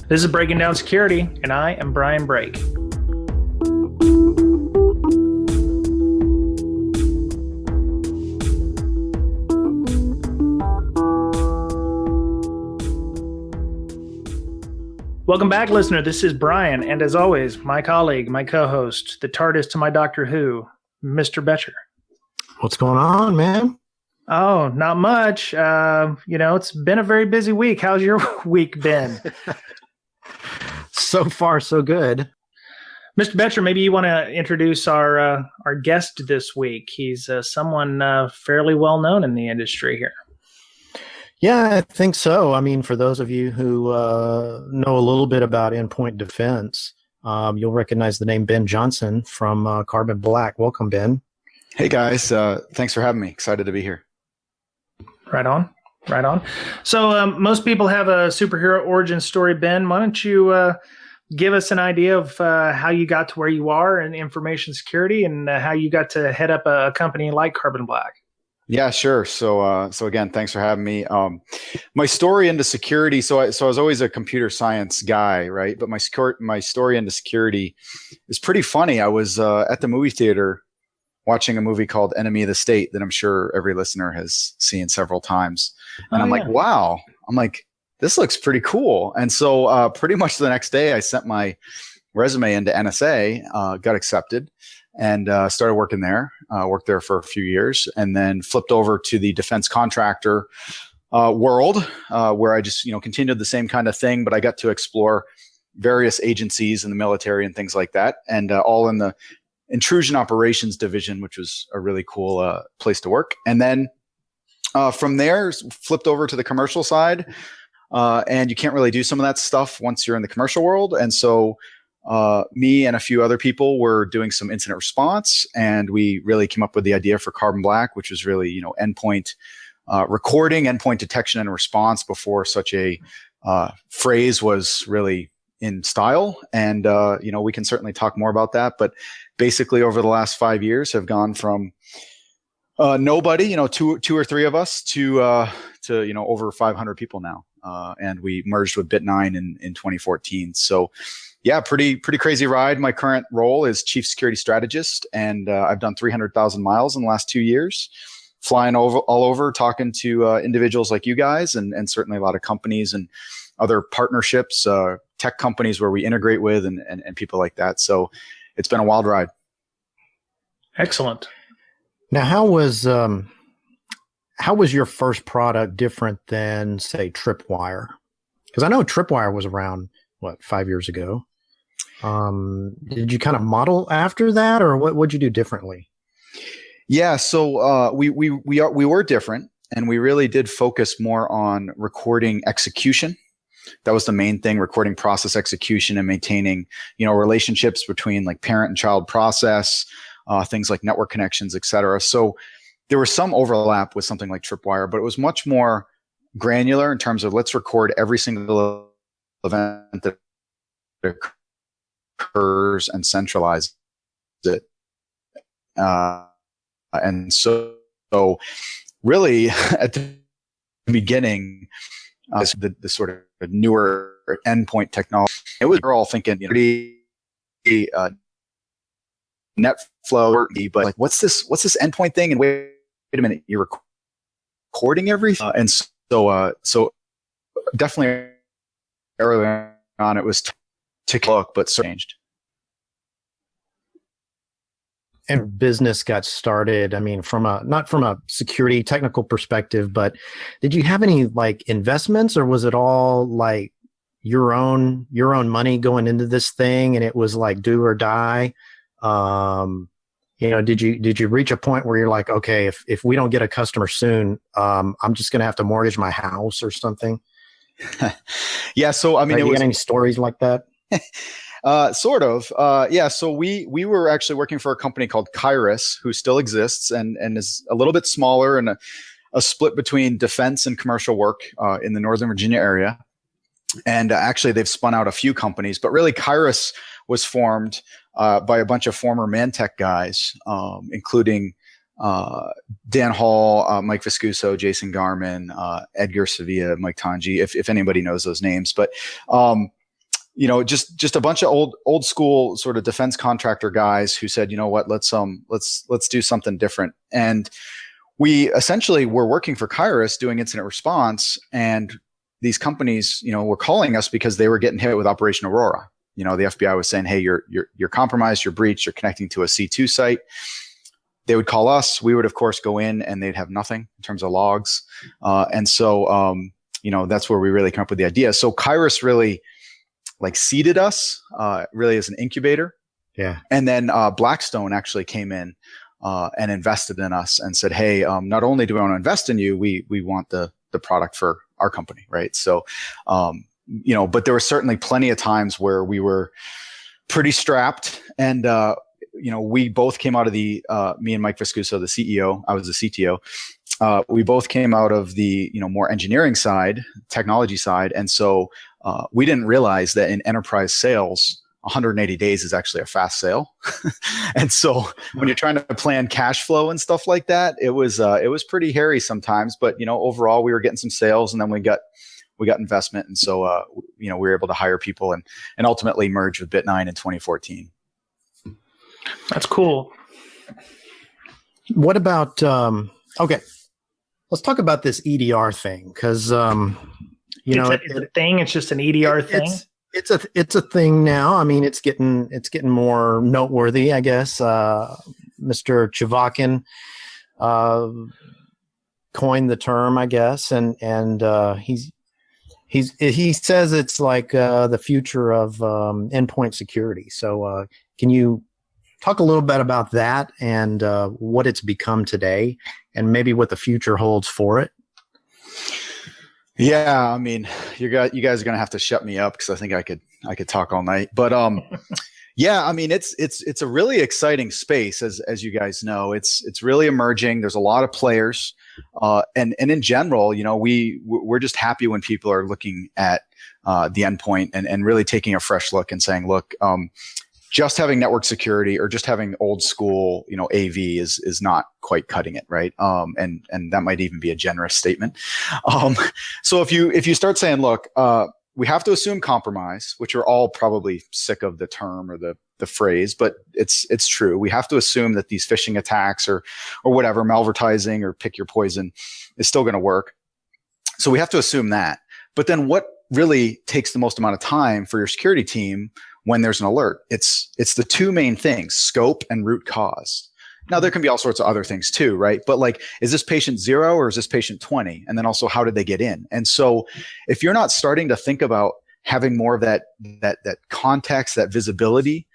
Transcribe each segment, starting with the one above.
This is Breaking Down Security, and I am Brian Brake. Welcome back, listener. This is Brian, and as always, my colleague, my co-host, the TARDIS to my Doctor Who, Mr. Betcher. What's going on, man? Oh, not much. It's been a very busy week. How's your week been? So far, so good. Mr. Betcher, maybe you want to introduce our guest this week. He's someone fairly well known in the industry here. Yeah, I think so. I mean, for those of you who know a little bit about endpoint defense, you'll recognize the name Ben Johnson from Carbon Black. Welcome, Ben. Hey, guys. Thanks for having me. Excited to be here. Right on. So most people have a superhero origin story. Ben, why don't you give us an idea of how you got to where you are in information security and how you got to head up a company like Carbon Black? Yeah, sure. So again, thanks for having me. My story into security. So I was always a computer science guy, right? But my story into security is pretty funny. I was at the movie theater watching a movie called Enemy of the State that I'm sure every listener has seen several times, and I'm like, wow. I'm like, this looks pretty cool. And so pretty much the next day, I sent my resume into NSA, got accepted. And started working there, worked there for a few years, and then flipped over to the defense contractor world, where I just continued the same kind of thing, but I got to explore various agencies in the military and things like that, and all in the intrusion operations division, which was a really cool place to work. And then from there, flipped over to the commercial side, and you can't really do some of that stuff once you're in the commercial world, and so me and a few other people were doing some incident response, and we really came up with the idea for Carbon Black, which was really, endpoint recording, endpoint detection and response before such a phrase was really in style. And, we can certainly talk more about that. But basically over the last 5 years have gone from nobody, two or three of us to over 500 people now. And we merged with Bit9 in 2014. So yeah, pretty crazy ride. My current role is chief security strategist, and I've done 300,000 miles in the last 2 years, flying all over, talking to individuals like you guys, and certainly a lot of companies and other partnerships, tech companies where we integrate with, and people like that. So it's been a wild ride. Excellent. Now, how was your first product different than, say, Tripwire? Because I know Tripwire was around 5 years ago. Did you kind of model after that, or what'd you do differently? Yeah, so we were different, and we really did focus more on recording execution. That was the main thing: recording process execution and maintaining, relationships between like parent and child process, things like network connections, et cetera. So there was some overlap with something like Tripwire, but it was much more granular in terms of let's record every single event that occurs and centralize it. And so really at the beginning, the sort of newer endpoint technology, we're all thinking, net flow, but like, what's this endpoint thing? And wait a minute, you're recording everything. And so definitely early on, it was to look, but changed. And business got started, I mean, not from a security technical perspective, but did you have any like investments, or was it all like your own money going into this thing, and it was like do or die? Did you reach a point where you're like, okay, if we don't get a customer soon, I'm just going to have to mortgage my house or something? Yeah. So, I mean, you got any stories like that? Sort of. Yeah. So we were actually working for a company called Kairos, who still exists and is a little bit smaller and a split between defense and commercial work in the Northern Virginia area. And actually, they've spun out a few companies, but really Kairos was formed by a bunch of former Mantech guys, including Dan Hall, Mike Viscuso, Jason Garman, Edgar Sevilla, Mike Tanji, if anybody knows those names. But just a bunch of old school sort of defense contractor guys who said, you know what, let's do something different. And we essentially were working for Kairos doing incident response, and these companies, were calling us because they were getting hit with Operation Aurora. The FBI was saying, hey, you're compromised, you're breached, you're connecting to a C2 site. They would call us. We would, of course, go in, and they'd have nothing in terms of logs. And so, that's where we really come up with the idea. So Kairos really seeded us, really as an incubator. Yeah. And then Blackstone actually came in and invested in us and said, hey, not only do we want to invest in you, we want the product for our company, right? So, but there were certainly plenty of times where we were pretty strapped, and we both came out of the me and Mike Viscuso, the CEO, I was the CTO. We both came out of the more engineering side, technology side, and so we didn't realize that in enterprise sales, 180 days is actually a fast sale. And so when you're trying to plan cash flow and stuff like that, it was pretty hairy sometimes. But overall, we were getting some sales, and then we got investment, and so we were able to hire people and ultimately merge with Bit9 in 2014. That's cool. What about okay? Let's talk about this EDR thing, because it's a thing. It's just an EDR thing. It's a thing now. I mean, it's getting more noteworthy, I guess. Mr. Chavakin coined the term, I guess, and he says it's like the future of endpoint security. So, can you talk a little bit about that and what it's become today, and maybe what the future holds for it? Yeah, I mean, you guys are going to have to shut me up because I think I could talk all night. But yeah, I mean, it's a really exciting space, as you guys know. It's really emerging. There's a lot of players, and in general, we're just happy when people are looking at the endpoint and really taking a fresh look and saying, look, just having network security or just having old school, AV is not quite cutting it, right? And that might even be a generous statement. So if you start saying, look, we have to assume compromise, which we're all probably sick of the term or the phrase, but it's true. We have to assume that these phishing attacks or whatever, malvertising or pick your poison is still going to work. So we have to assume that. But then what really takes the most amount of time for your security team when there's an alert? It's the two main things, scope and root cause. Now, there can be all sorts of other things too, right? But is this patient 0 or is this patient 20? And then also, how did they get in? And so if you're not starting to think about having more of that context, that visibility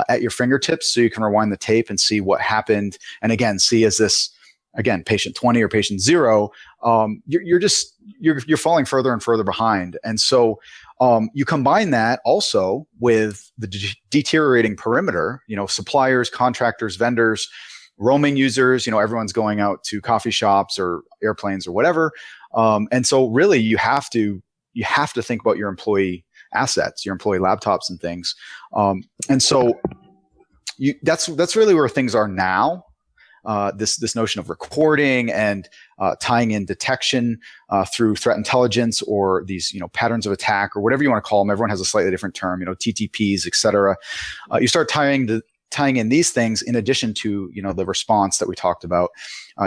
at your fingertips, so you can rewind the tape and see what happened, and again, see, is this, again, patient 20 or patient 0, you're falling further and further behind. And so you combine that also with the deteriorating perimeter, suppliers, contractors, vendors, roaming users, everyone's going out to coffee shops or airplanes or whatever. And so really you have to think about your employee assets, your employee laptops and things. And so that's really where things are now. This notion of recording and tying in detection through threat intelligence or these patterns of attack or whatever you want to call them. Everyone has a slightly different term, TTPs, et cetera. You start tying in these things in addition to the response that we talked about.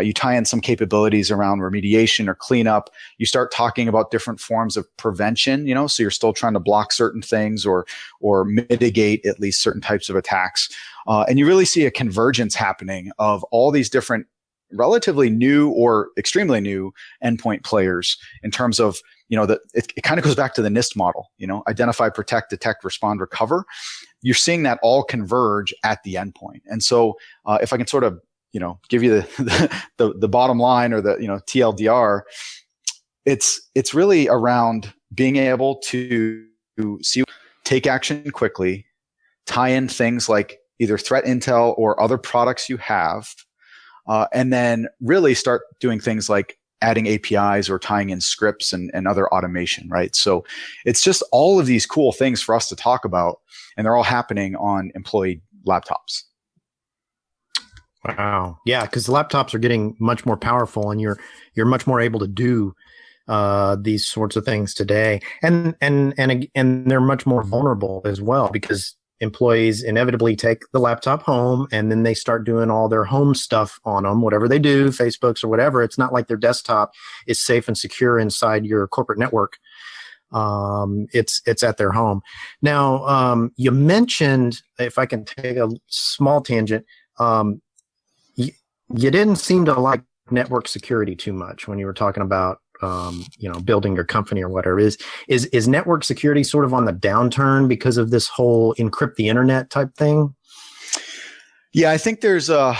You tie in some capabilities around remediation or cleanup. You start talking about different forms of prevention. So you're still trying to block certain things or mitigate at least certain types of attacks. And you really see a convergence happening of all these different relatively new or extremely new endpoint players in terms of, it kind of goes back to the NIST model, identify, protect, detect, respond, recover. You're seeing that all converge at the endpoint. And so if I can sort of, give you the bottom line or the, TLDR, it's really around being able to take action quickly, tie in things like either threat intel or other products you have, and then really start doing things like adding APIs or tying in scripts and other automation, right? So it's just all of these cool things for us to talk about, and they're all happening on employee laptops. Wow. Yeah, because the laptops are getting much more powerful, and you're much more able to do these sorts of things today, and they're much more vulnerable as well, because employees inevitably take the laptop home and then they start doing all their home stuff on them, whatever they do, Facebooks or whatever. It's not like their desktop is safe and secure inside your corporate network. It's at their home. Now, you mentioned, if I can take a small tangent, you didn't seem to like network security too much when you were talking about building your company or whatever. Is network security sort of on the downturn because of this whole encrypt the internet type thing? Yeah, I think there's so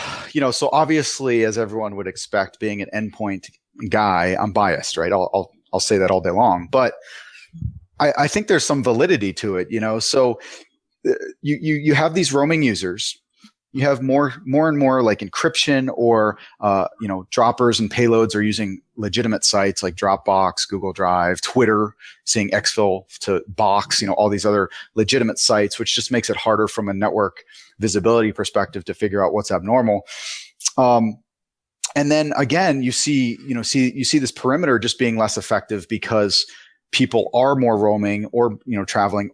obviously, as everyone would expect, being an endpoint guy, I'm biased, right? I'll say that all day long, but I think there's some validity to it, So you have these roaming users. You have more and more like encryption, or droppers and payloads are using legitimate sites like Dropbox, Google Drive, Twitter, seeing exfil to Box, all these other legitimate sites, which just makes it harder from a network visibility perspective to figure out what's abnormal. And then again, you see this perimeter just being less effective because people are more roaming or traveling.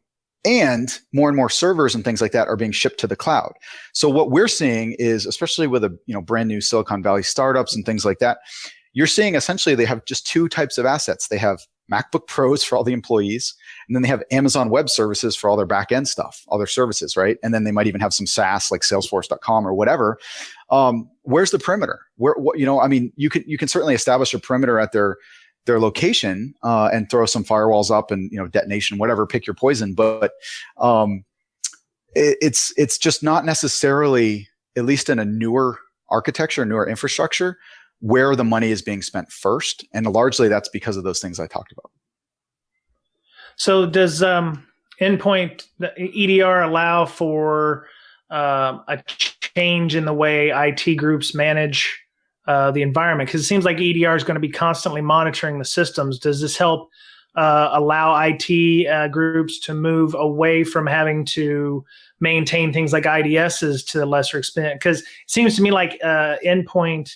And more servers and things like that are being shipped to the cloud. So what we're seeing is, especially with brand new Silicon Valley startups and things like that, you're seeing essentially they have just two types of assets. They have MacBook Pros for all the employees, and then they have Amazon Web Services for all their back end stuff, all their services, right? And then they might even have some SaaS like Salesforce.com or whatever. Where's the perimeter? You can certainly establish a perimeter at their location and throw some firewalls up and detonation, whatever, pick your poison. But it's just not necessarily, at least in a newer architecture, newer infrastructure, where the money is being spent first. And largely that's because of those things I talked about. So does endpoint EDR allow for a change in the way IT groups manage the environment? Because it seems like EDR is going to be constantly monitoring the systems. Does this help allow IT groups to move away from having to maintain things like IDSs to a lesser extent? Because it seems to me like endpoint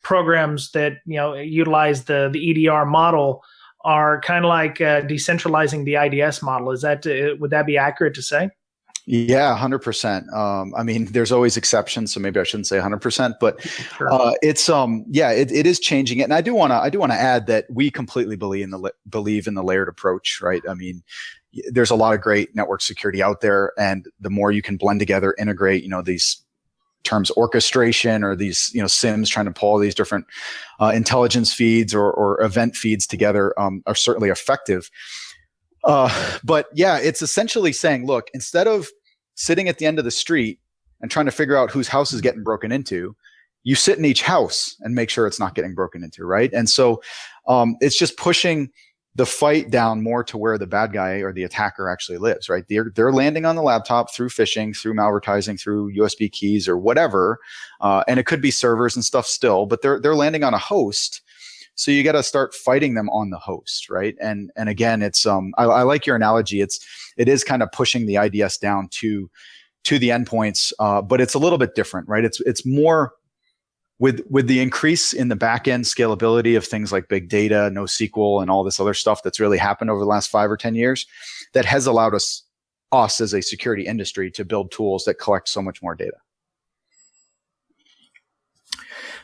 programs that utilize the EDR model are kind of like decentralizing the IDS model. Would that be accurate to say? Yeah, 100%. There's always exceptions, so maybe I shouldn't say 100%, but Sure. It is changing it. And I do want to add that we completely believe in the layered approach, right? There's a lot of great network security out there, and the more you can blend together, integrate, these terms orchestration or these, SIMs trying to pull all these different intelligence feeds or event feeds together are certainly effective. But yeah, it's essentially saying, look, instead of sitting at the end of the street and trying to figure out whose house is getting broken into, you sit in each house and make sure it's not getting broken into, right? And so it's just pushing the fight down more to where the bad guy or the attacker actually lives, right? They're landing on the laptop through phishing, through malvertising, through USB keys or whatever, and it could be servers and stuff still, but they're landing on a host. So you got to start fighting them on the host, right? And again, it's I like your analogy. It is kind of pushing the IDS down to the endpoints, but it's a little bit different, right? It's more with the increase in the back end scalability of things like big data, NoSQL, and all this other stuff that's really happened over the last 5 or 10 years, that has allowed us as a security industry to build tools that collect so much more data.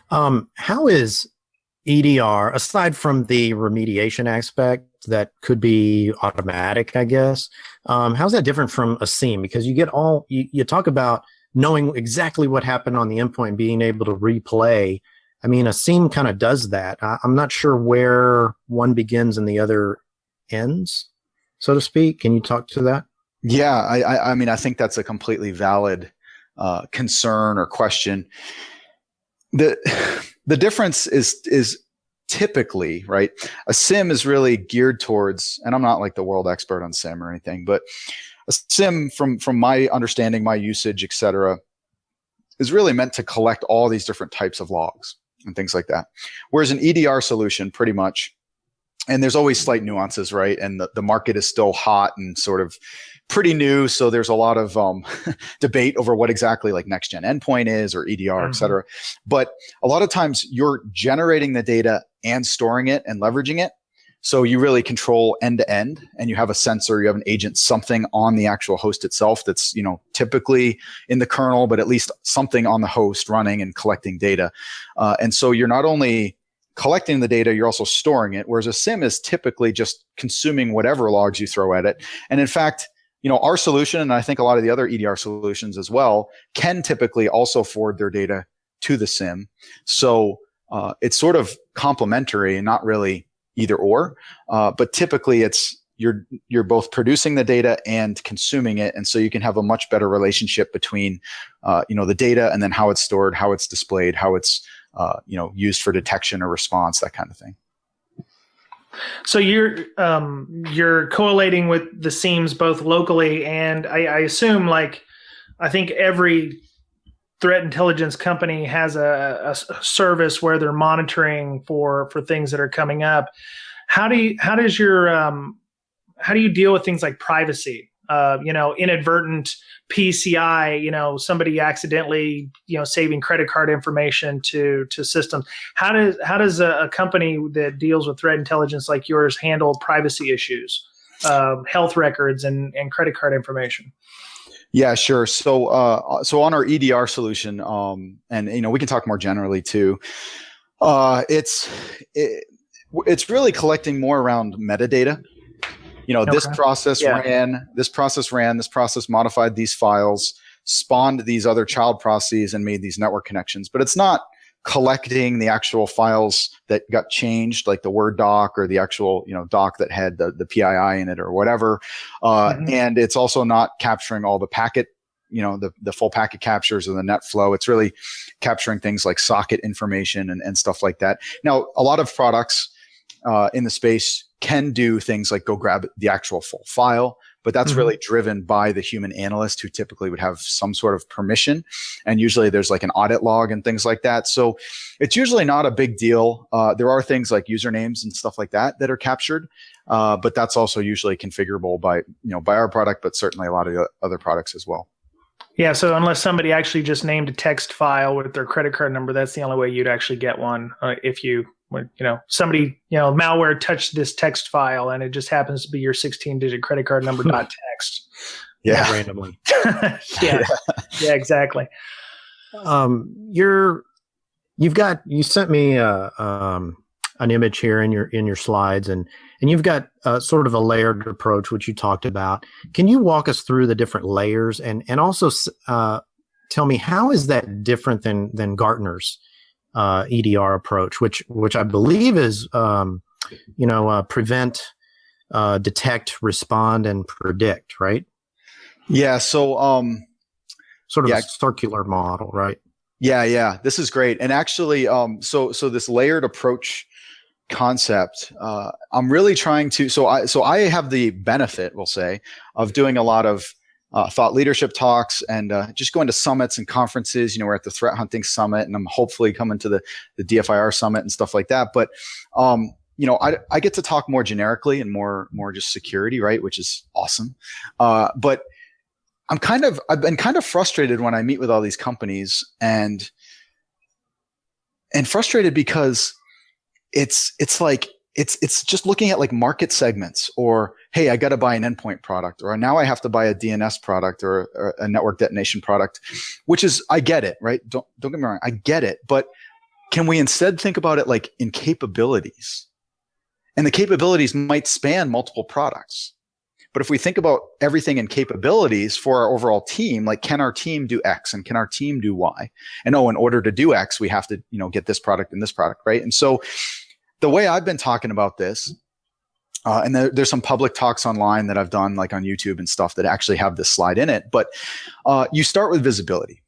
How is EDR, aside from the remediation aspect that could be automatic, I guess, how's that different from a SIEM? Because you talk about knowing exactly what happened on the endpoint and being able to replay. A SIEM kind of does that. I'm not sure where one begins and the other ends, so to speak. Can you talk to that? Yeah, I think that's a completely valid concern or question. The difference is typically, right, a SIEM is really geared towards, and I'm not like the world expert on SIEM or anything, but a SIEM from my understanding, my usage, et cetera, is really meant to collect all these different types of logs and things like that. Whereas an EDR solution, pretty much, and there's always slight nuances, right? And the market is still hot and sort of pretty new. So there's a lot of debate over what exactly like next gen endpoint is or EDR, et cetera. But a lot of times you're generating the data and storing it and leveraging it. So you really control end to end, and you have a sensor, you have an agent, something on the actual host itself that's, typically in the kernel, but at least something on the host running and collecting data. And so you're not only collecting the data, you're also storing it. Whereas a SIEM is typically just consuming whatever logs you throw at it. And in fact, our solution, and I think a lot of the other EDR solutions as well, can typically also forward their data to the SIEM. So it's sort of complementary and not really either or, but typically you're both producing the data and consuming it, and so you can have a much better relationship between the data and then how it's stored, how it's displayed, how it's used for detection or response, that kind of thing. So you're collating with the SIEMs both locally, and I assume, like, I think every threat intelligence company has a service where they're monitoring for things that are coming up. How do you deal with things like privacy? Inadvertent PCI, somebody accidentally, saving credit card information to systems. How does a company that deals with threat intelligence like yours handle privacy issues, health records and credit card information? Yeah, sure. So on our EDR solution, and we can talk more generally too. It's really collecting more around metadata. This process ran, this process modified these files, spawned these other child processes, and made these network connections. But it's not collecting the actual files that got changed, like the Word doc or the actual, doc that had the PII in it or whatever. And it's also not capturing all the packet, the full packet captures and the net flow. It's really capturing things like socket information and stuff like that. Now, a lot of products in the space can do things like go grab the actual full file, but that's really driven by the human analyst, who typically would have some sort of permission. And usually there's like an audit log and things like that. So it's usually not a big deal. There are things like usernames and stuff like that are captured. But that's also usually configurable by our product, but certainly a lot of the other products as well. Yeah. So unless somebody actually just named a text file with their credit card number, that's the only way you'd actually get one. If somebody, malware touched this text file and it just happens to be your 16-digit credit card number .text. Yeah. Randomly. Yeah, exactly. You sent me an image here in your slides, and you've got sort of a layered approach, which you talked about. Can you walk us through the different layers and also tell me, how is that different than Gartner's EDR approach, which I believe is prevent, detect, respond, and predict, right? Yeah. So sort of a circular model, right? Yeah. This is great. And actually, so this layered approach concept, I'm really trying to. So I have the benefit, we'll say, of doing a lot of thought leadership talks and just going to summits and conferences. We're at the Threat Hunting Summit, and I'm hopefully coming to the DFIR Summit and stuff like that. But I get to talk more generically and more just security, right? Which is awesome. But I've been kind of frustrated when I meet with all these companies and frustrated because it's just looking at like market segments, or, hey, I got to buy an endpoint product, or now I have to buy a DNS product or a network detonation product, which is, I get it, right? Don't get me wrong. I get it. But can we instead think about it like in capabilities? And the capabilities might span multiple products. But if we think about everything in capabilities for our overall team, like, can our team do X and can our team do Y? And in order to do X, we have to, get this product and this product, right? And so the way I've been talking about this, and there's some public talks online that I've done, like on YouTube and stuff, that actually have this slide in it. But you start with visibility.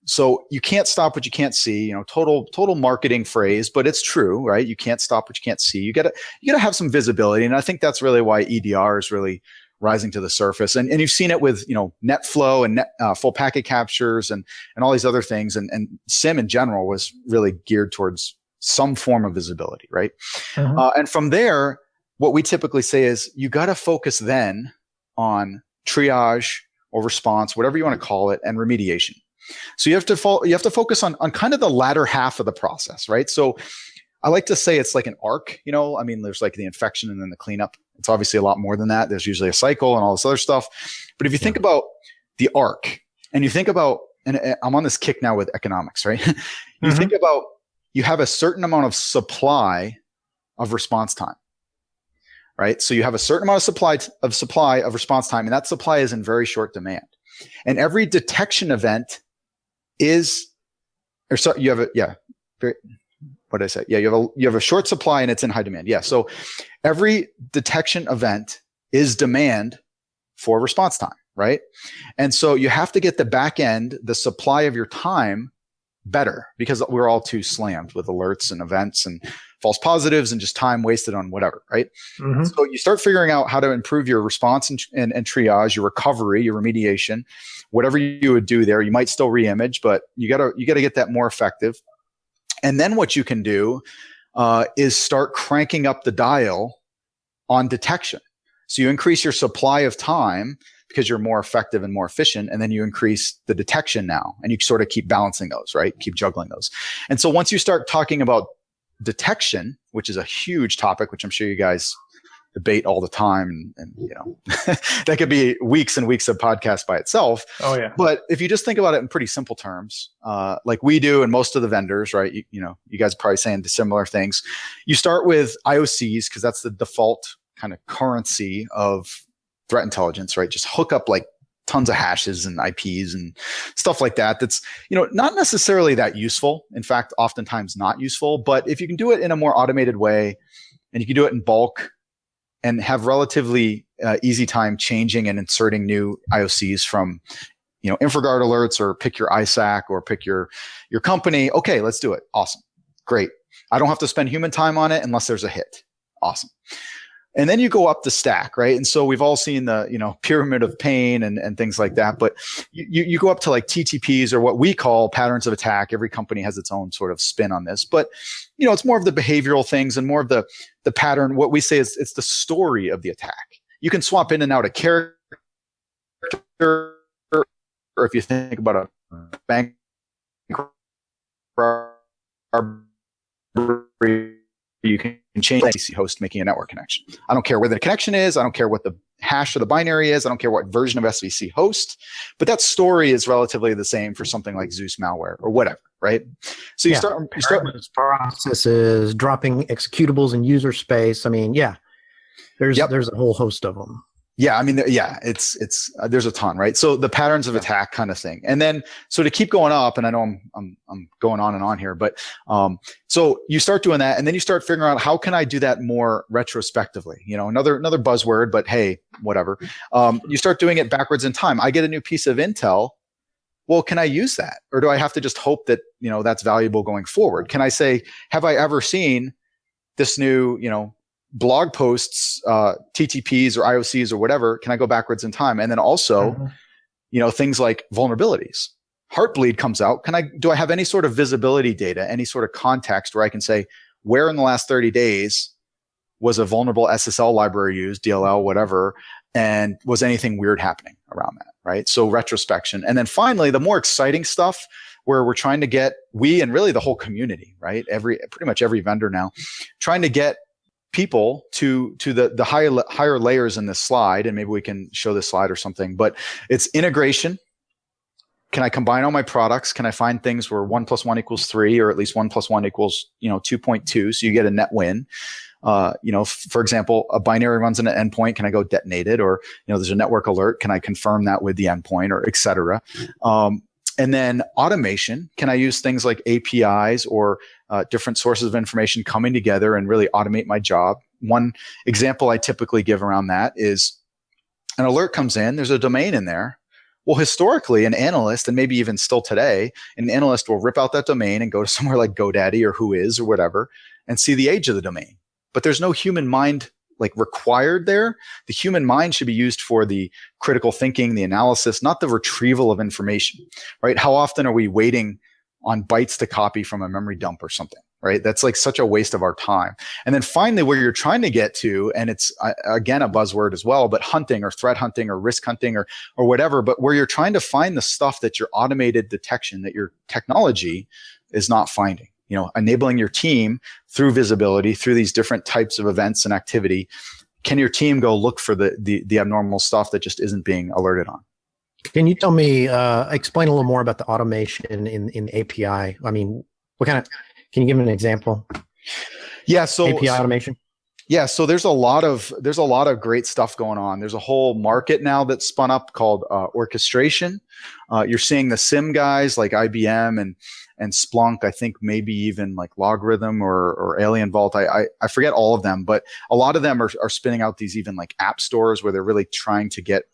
So you can't stop what you can't see, total marketing phrase, but it's true, right? You can't stop what you can't see. You gotta have some visibility. And I think that's really why EDR is really rising to the surface. And you've seen it with, net flow and full packet captures and all these other things. And SIEM in general was really geared towards some form of visibility, right? And from there, what we typically say is you got to focus then on triage or response, whatever you want to call it, and remediation. So you have to focus on kind of the latter half of the process, right? So I like to say it's like an arc, I mean, there's like the infection and then the cleanup. It's obviously a lot more than that. There's usually a cycle and all this other stuff. But if you think about the arc and you think about, and I'm on this kick now with economics, right? You think about, you have a certain amount of supply of response time, right? So you have a certain amount of supply of response time, and that supply is in very short demand. And every detection event is, or sorry, you have a, yeah, very, what did I say? Yeah, you have a short supply and it's in high demand. Yeah. So every detection event is demand for response time, right? And so you have to get the back end, the supply of your time better, because we're all too slammed with alerts and events and false positives and just time wasted on whatever, right? So you start figuring out how to improve your response and triage, your recovery, your remediation, whatever you would do there. You might still reimage, but you gotta get that more effective. And then what you can do is start cranking up the dial on detection. So you increase your supply of time because you're more effective and more efficient, and then you increase the detection now, and you sort of keep balancing those, right? Keep juggling those. And so once you start talking about detection, which is a huge topic, which I'm sure you guys debate all the time, and that could be weeks and weeks of podcast by itself. Oh yeah. But if you just think about it in pretty simple terms, like we do, and most of the vendors, right? You guys are probably saying similar things. You start with IOCs because that's the default kind of currency of threat intelligence, right? Just hook up like tons of hashes and IPs and stuff like that. That's, not necessarily that useful. In fact, oftentimes not useful. But if you can do it in a more automated way, and you can do it in bulk and have relatively easy time changing and inserting new IOCs from, InfraGard alerts, or pick your ISAC or pick your company. Okay, let's do it. Awesome. Great. I don't have to spend human time on it unless there's a hit. Awesome. And then you go up the stack, right? And so we've all seen the, pyramid of pain and things like that. But you go up to like TTPs, or what we call patterns of attack. Every company has its own sort of spin on this. But, it's more of the behavioral things and more of the pattern. What we say is it's the story of the attack. You can swap in and out a character, or if you think about a bank robbery, you can change the ICC host making a network connection. I don't care where the connection is. I don't care what the hash of the binary is. I don't care what version of SVC host, but that story is relatively the same for something like Zeus malware or whatever, right? So you start with processes, dropping executables in user space. I mean, there's a whole host of them. Yeah, I mean, it's there's a ton, right? So the patterns of attack kind of thing, and then so to keep going up, and I know I'm going on and on here, but so you start doing that, and then you start figuring out how can I do that more retrospectively? Another buzzword, but hey, whatever. You start doing it backwards in time. I get a new piece of intel. Well, can I use that, or do I have to just hope that that's valuable going forward? Can I say, have I ever seen this new blog posts, TTPs or IOCs or whatever? Can I go backwards in time? And then also, things like vulnerabilities. Heartbleed comes out. Do I have any sort of visibility data, any sort of context where I can say where in the last 30 days was a vulnerable SSL library used, DLL, whatever, and was anything weird happening around that, right? So retrospection. And then finally, the more exciting stuff where we're trying to get, we and really the whole community, right? Pretty much every vendor now, trying to get people to the higher layers in this slide, and maybe we can show this slide or something, but it's integration. Can I combine all my products? Can I find things where 1 + 1 = 3, or at least 1 + 1 = 2.2, so you get a net win? For example, a binary runs in an endpoint. Can I go detonate it? Or there's a network alert. Can I confirm that with the endpoint, or et cetera? And then automation. Can I use things like APIs or different sources of information coming together and really automate my job? One example I typically give around that is an alert comes in, there's a domain in there. Well, historically, an analyst, and maybe even still today, an analyst will rip out that domain and go to somewhere like GoDaddy or Whois or whatever and see the age of the domain. But there's no human mind required there. The human mind should be used for the critical thinking, the analysis, not the retrieval of information, right? How often are we waiting on bytes to copy from a memory dump or something, right? That's like such a waste of our time. And then finally, where you're trying to get to, and it's again a buzzword as well, but hunting or threat hunting or risk hunting or whatever, but where you're trying to find the stuff that your automated detection, that your technology is not finding. Enabling your team through visibility, through these different types of events and activity. Can your team go look for the abnormal stuff that just isn't being alerted on? Can you tell me, explain a little more about the automation in API? I mean, can you give me an example? Yeah. So API automation. Yeah. So there's a lot of great stuff going on. There's a whole market now that's spun up called orchestration. You're seeing the SIM guys like IBM and Splunk. I think maybe even like Logarithm or Alien Vault. I forget all of them, but a lot of them are spinning out these even like app stores where they're really trying to get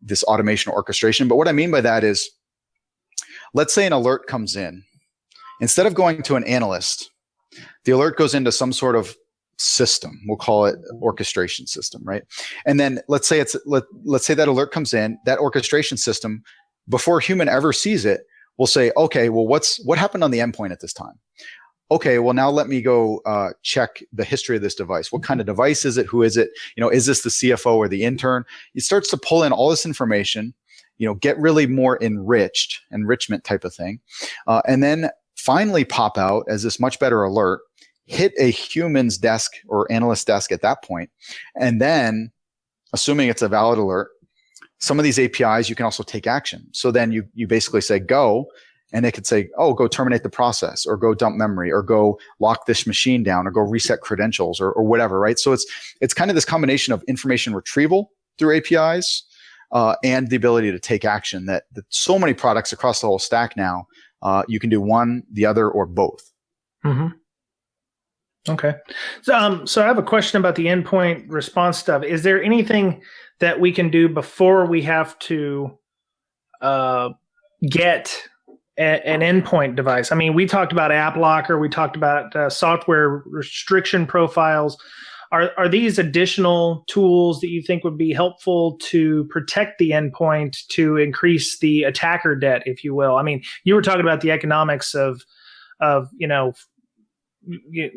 this automation or orchestration. But what I mean by that is, let's say an alert comes in. Instead of going to an analyst, the alert goes into some sort of system. We'll call it orchestration system, right? And then let's say that alert comes in, that orchestration system, before a human ever sees it, will say, okay, well, what happened on the endpoint at this time? Okay, well, now let me go check the history of this device. What kind of device is it? Who is it? Is this the CFO or the intern? It starts to pull in all this information, get really more enrichment type of thing. And then finally pop out as this much better alert, hit a human's desk or analyst desk at that point. And then, assuming it's a valid alert, some of these APIs, you can also take action. So then you basically say go, and it could say, oh, go terminate the process, or go dump memory, or go lock this machine down, or go reset credentials, or whatever, right? So it's kind of this combination of information retrieval through APIs and the ability to take action that so many products across the whole stack now, you can do one, the other, or both. Mm-hmm. Okay. So I have a question about the endpoint response stuff. Is there anything that we can do before we have to get an endpoint device? I mean, we talked about app locker. We talked about software restriction profiles. Are these additional tools that you think would be helpful to protect the endpoint, to increase the attacker debt, if you will? I mean, you were talking about the economics of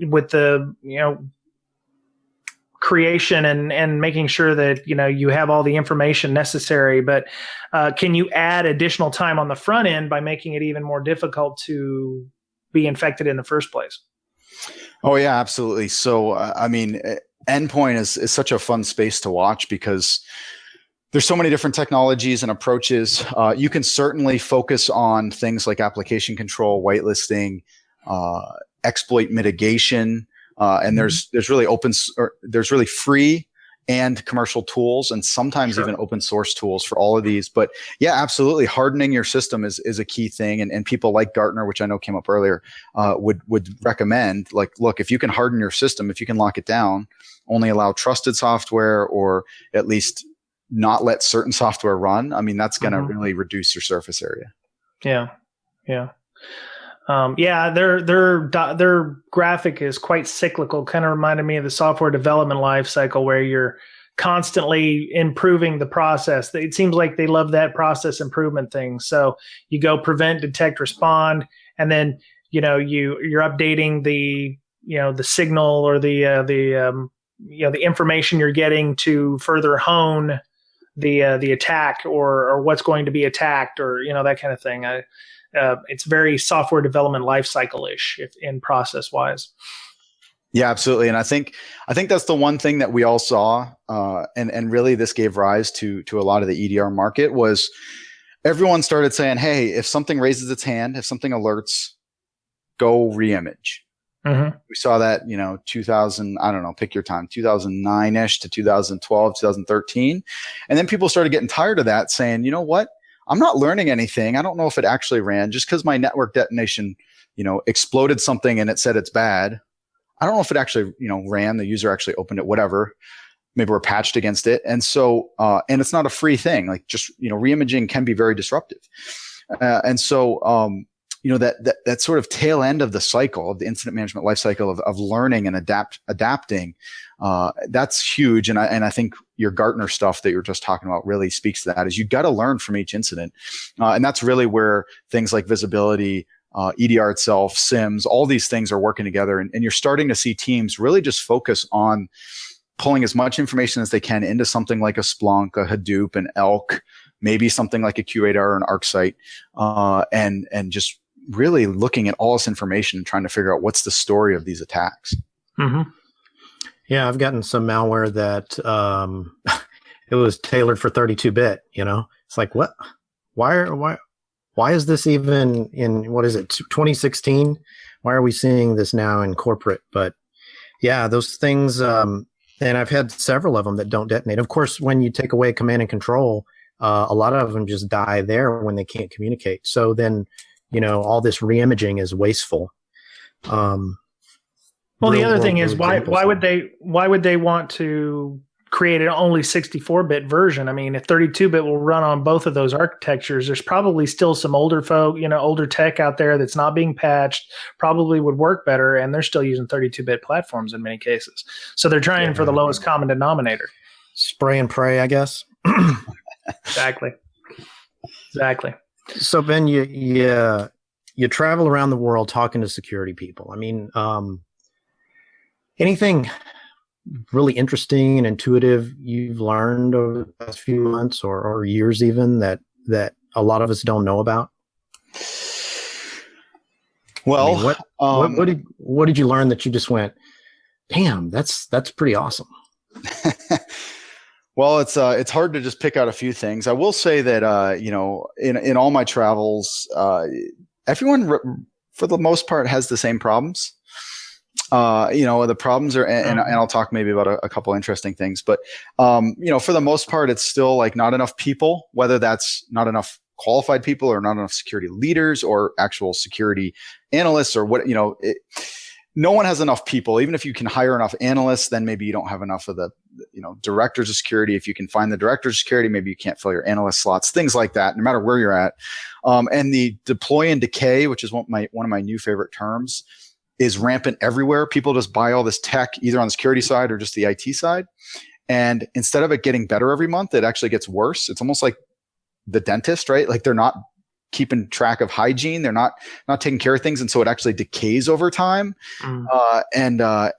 with the creation and making sure that you have all the information necessary, but can you add additional time on the front end by making it even more difficult to be infected in the first place? Oh yeah, absolutely. So I mean, endpoint is such a fun space to watch because there's so many different technologies and approaches. You can certainly focus on things like application control, whitelisting, exploit mitigation, and there's really free and commercial tools, and sometimes even open source tools for all of these. But yeah, absolutely, hardening your system is a key thing, and people like Gartner, which I know came up earlier, would recommend, like, look, if you can harden your system, if you can lock it down, only allow trusted software, or at least not let certain software run. I mean, that's going to really reduce your surface area. Yeah. Their graphic is quite cyclical. Kind of reminded me of the software development life cycle, where you're constantly improving the process. It seems like they love that process improvement thing. So you go prevent, detect, respond, and then you're updating the signal or the information you're getting to further hone the attack or what's going to be attacked, or that kind of thing. It's very software development lifecycle-ish in process wise. Yeah, absolutely. And I think that's the one thing that we all saw, and really this gave rise to a lot of the EDR market, was everyone started saying, hey, if something raises its hand, if something alerts, go reimage. Mm-hmm. We saw that, 2000, I don't know, pick your time, 2009-ish to 2012, 2013. And then people started getting tired of that, saying, you know what? I'm not learning anything. I don't know if it actually ran. Just because my network detonation, exploded something and it said it's bad, I don't know if it actually, ran. The user actually opened it, whatever. Maybe we're patched against it. And so, and it's not a free thing. Like, just, reimaging can be very disruptive. And so, that sort of tail end of the cycle of the incident management life cycle of learning and adapting, that's huge. And I think your Gartner stuff that you're just talking about really speaks to that, is you got to learn from each incident. And that's really where things like visibility, EDR itself, SIMs, all these things are working together. And you're starting to see teams really just focus on pulling as much information as they can into something like a Splunk, a Hadoop, an Elk, maybe something like a QRadar or an ArcSight, and just really looking at all this information and trying to figure out what's the story of these attacks. Mm-hmm. Yeah, I've gotten some malware that it was tailored for 32-bit. It's like, what? Why is this even in, what is it, 2016? Why are we seeing this now in corporate? But yeah, those things, and I've had several of them that don't detonate. Of course, when you take away command and control, a lot of them just die there when they can't communicate. So then, all this re-imaging is wasteful. Well, the other thing is, why would they want to create an only 64-bit version? I mean, a 32-bit will run on both of those architectures. There's probably still some older folk, older tech out there that's not being patched, probably would work better, and they're still using 32-bit platforms in many cases. So they're trying for the lowest common denominator. Spray and pray, I guess. Exactly. So Ben, you travel around the world talking to security people. I mean, anything really interesting and intuitive you've learned over the past few months or years even that a lot of us don't know about? Well, I mean, what did you learn that you just went, damn, that's pretty awesome? Well, it's hard to just pick out a few things. I will say that in all my travels, everyone for the most part has the same problems. The problems are, and I'll talk maybe about a couple interesting things, but for the most part, it's still like not enough people, whether that's not enough qualified people or not enough security leaders or actual security analysts or what, no one has enough people. Even if you can hire enough analysts, then maybe you don't have enough of the, directors of security. If you can find the directors of security, maybe you can't fill your analyst slots, things like that, no matter where you're at. And the deploy and decay, which is one of my new favorite terms, is rampant everywhere. People just buy all this tech either on the security side or just the IT side. And instead of it getting better every month, it actually gets worse. It's almost like the dentist, right? Like they're not keeping track of hygiene. They're not taking care of things. And so it actually decays over time. And I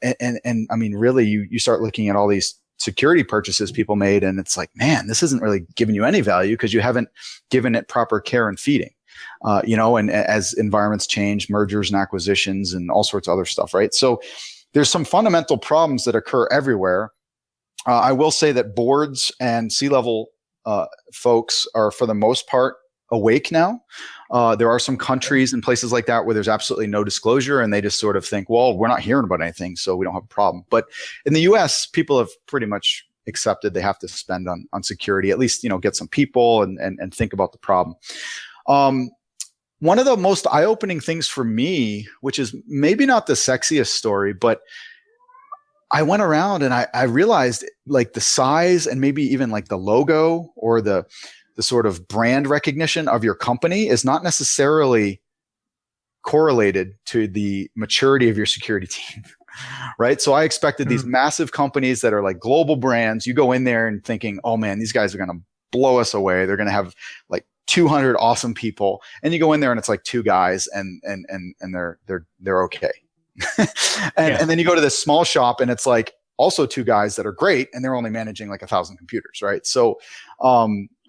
mean, really you start looking at all these security purchases people made and it's like, man, this isn't really giving you any value because you haven't given it proper care and feeding. And as environments change, mergers and acquisitions and all sorts of other stuff, right? So there's some fundamental problems that occur everywhere. I will say that boards and C-level folks are, for the most part, awake now. There are some countries and places like that where there's absolutely no disclosure and they just sort of think, well, we're not hearing about anything, so we don't have a problem. But in the US, people have pretty much accepted they have to spend on security, at least, get some people and think about the problem. One of the most eye-opening things for me, which is maybe not the sexiest story, but I went around and I realized like the size and maybe even like the logo or the sort of brand recognition of your company is not necessarily correlated to the maturity of your security team, right? So I expected these massive companies that are like global brands. You go in there and thinking, oh man, these guys are going to blow us away. They're going to have like 200 awesome people. And you go in there and it's like two guys and they're okay. And then you go to this small shop and it's like also two guys that are great and they're only managing like 1,000 computers, right? So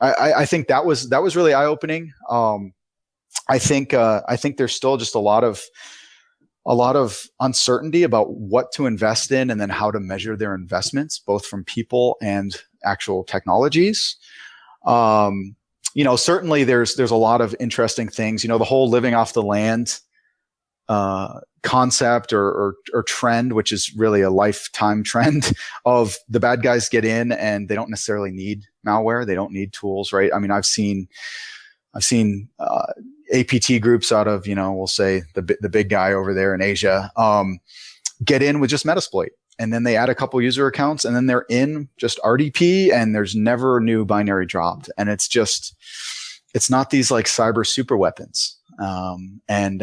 I think that was really eye-opening. I think there's still just a lot of uncertainty about what to invest in and then how to measure their investments, both from people and actual technologies. Certainly there's a lot of interesting things, the whole living off the land concept or trend, which is really a lifetime trend of the bad guys get in and they don't necessarily need malware. They don't need tools, right? I mean, I've seen APT groups out of, we'll say the big guy over there in Asia, get in with just Metasploit. And then they add a couple user accounts and then they're in just RDP and there's never a new binary dropped. And it's not these like cyber super weapons. And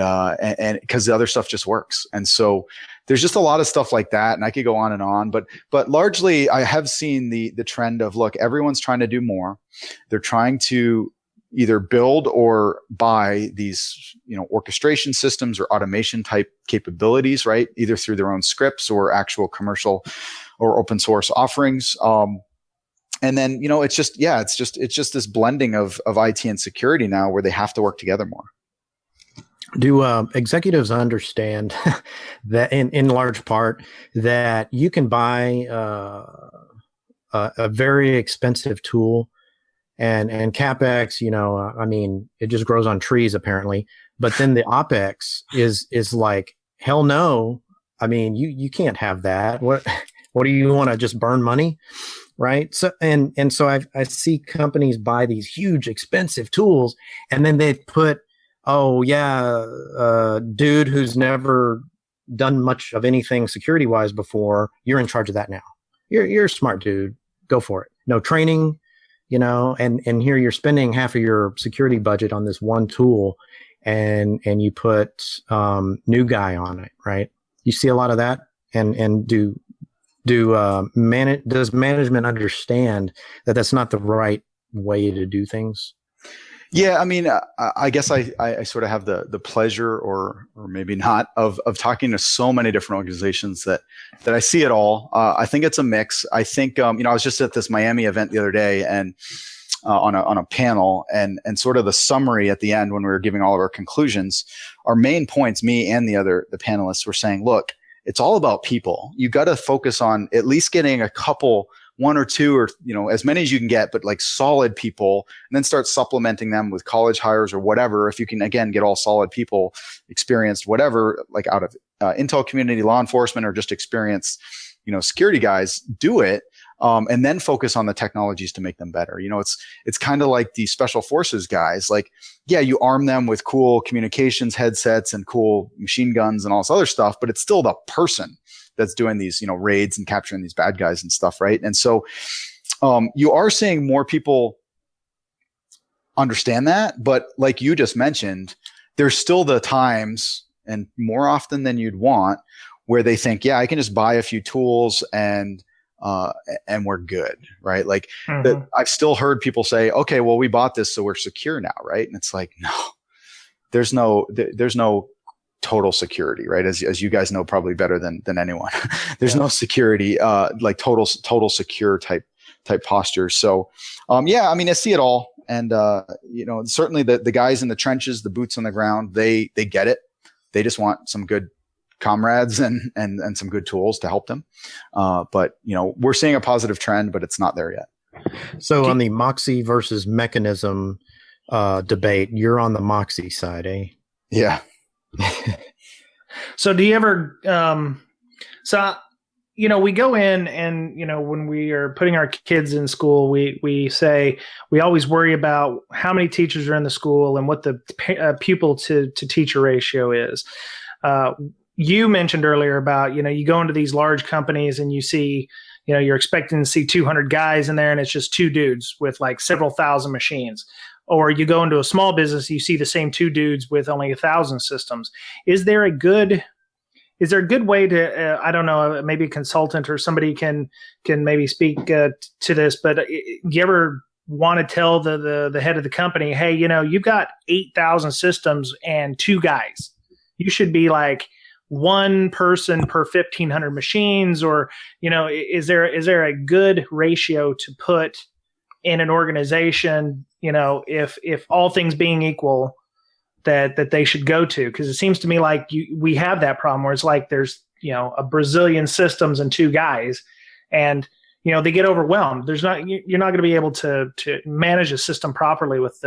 because the other stuff just works. And so there's just a lot of stuff like that. And I could go on, but largely I have seen the trend of, look, everyone's trying to do more. They're trying to either build or buy these, orchestration systems or automation type capabilities, right? Either through their own scripts or actual commercial or open source offerings. And then, it's just this blending of IT and security now where they have to work together more. Do executives understand that in large part that you can buy a very expensive tool and CapEx, it just grows on trees apparently, but then the OpEx is like, hell no. I mean, you can't have that. What do you want to just burn money? Right. So, and so I see companies buy these huge expensive tools and then they put, dude who's never done much of anything security wise before, you're in charge of that now. You're a smart dude. Go for it. No training, and here you're spending half of your security budget on this one tool and you put new guy on it, right? You see a lot of that. And does management understand that that's not the right way to do things? Yeah, I mean, I guess I sort of have the pleasure or maybe not of talking to so many different organizations that I see it all. I think it's a mix. I think I was just at this Miami event the other day and on a panel and sort of the summary at the end when we were giving all of our conclusions, our main points, me and the panelists were saying, look, it's all about people. You got to focus on at least getting one or two or, as many as you can get, but like solid people, and then start supplementing them with college hires or whatever. If you can, again, get all solid people, experienced, whatever, like out of Intel community, law enforcement, or just experienced, security guys, do it. And then focus on the technologies to make them better. It's kind of like the special forces guys. Like, yeah, you arm them with cool communications headsets and cool machine guns and all this other stuff, but it's still the person that's doing these, raids and capturing these bad guys and stuff, right? And so you are seeing more people understand that, but like you just mentioned, there's still the times, and more often than you'd want, where they think, yeah, I can just buy a few tools and we're good, right? Like I've still heard people say, okay, well, we bought this, so we're secure now, right? And it's like, no, there's no total security, right? As you guys know probably better than anyone. There's no security, like total secure type posture. So, I mean, I see it all. And, certainly the guys in the trenches, the boots on the ground, they get it. They just want some good comrades and some good tools to help them. But, we're seeing a positive trend, but it's not there yet. So on the Moxie versus mechanism debate, you're on the Moxie side, eh? Yeah. So do you ever we go in and when we are putting our kids in school, we say we always worry about how many teachers are in the school and what the pupil to teacher ratio is. You mentioned earlier about you go into these large companies and you see you're expecting to see 200 guys in there and it's just two dudes with like several thousand machines. Or you go into a small business, you see the same two dudes with only 1,000 systems. Is there a good way to, I don't know, maybe a consultant or somebody can maybe speak to this, but do you ever want to tell the head of the company, hey, you've got 8,000 systems and two guys. You should be like one person per 1,500 machines, or, is there a good ratio to put in an organization, if all things being equal, that they should go to? Because it seems to me like we have that problem where it's like there's a Brazilian systems and two guys, and they get overwhelmed. You're not going to be able to manage a system properly with